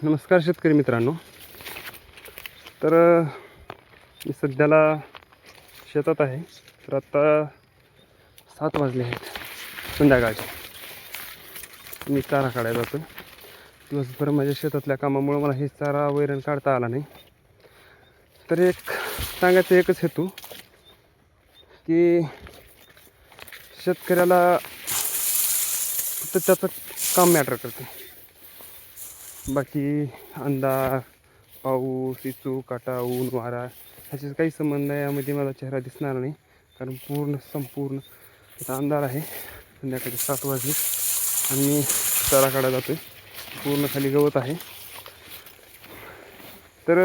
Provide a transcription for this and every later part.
नमस्कार शेतकरी मित्रांनो. तर मी सध्याला शेतात आहे. तर आत्ता 7 वाजले आहेत संध्याकाळचे. मी चारा काढायला जातो. दिवसभर माझ्या शेतातल्या कामामुळे मला हे चारा वैरण काढता आला नाही. तर एक सांगायचं एकच हेतू की शेतकऱ्याला फक्त त्याचं काम मॅटर करते. बाकी अंधार, पाऊस, इचू, काटा, ऊन, वारा ह्याचे काही संबंध नाही. यामध्ये मला चेहरा दिसणार नाही, कारण संपूर्ण इथं अंधार आहे. संध्याकाळी 7 वाजले आणि मी चारा काढायला जातो आहे. पूर्ण खाली गवत आहे. तर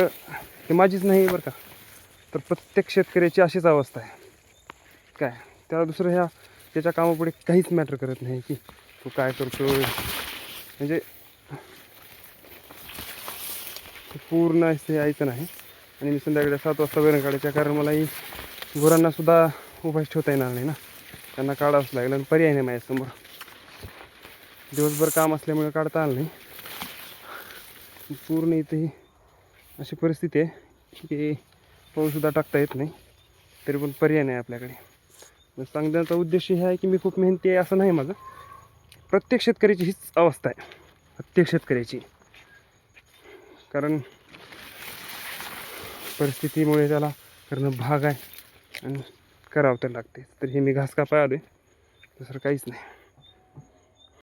हे माझीच नाही बरं का, तर प्रत्येक शेतकऱ्याची अशीच अवस्था आहे. काय त्याला दुसरं त्याच्या कामापुढे काहीच मॅटर करत नाही की तो काय करतो. म्हणजे पूर्ण असे यायचं नाही. आणि मी संध्याकाळी 7 वाजता वैरण काढायच्या, कारण मला ही गुरांनासुद्धा उपाशी ठेवता येणार नाही ना. त्यांना काढावंच लागेल आणि पर्याय नाही माझ्यासमोर. दिवसभर काम असल्यामुळे काढता आलं नाही. पूर्ण इथे ही अशी परिस्थिती आहे की पाऊससुद्धा टाकता येत नाही, तरी पण पर्याय नाही आपल्याकडे. सांगण्याचा उद्देश हे आहे की मी खूप मेहनती आहे असं नाही माझं. प्रत्येक शेतकऱ्याची हीच अवस्था आहे, प्रत्येक शेतकऱ्याची. कारण परिस्थितीमुळे त्याला करणं भाग आहे आणि करावं तर लागते. तर हे मी घास कापाय आलो आहे, दुसरं काहीच नाही.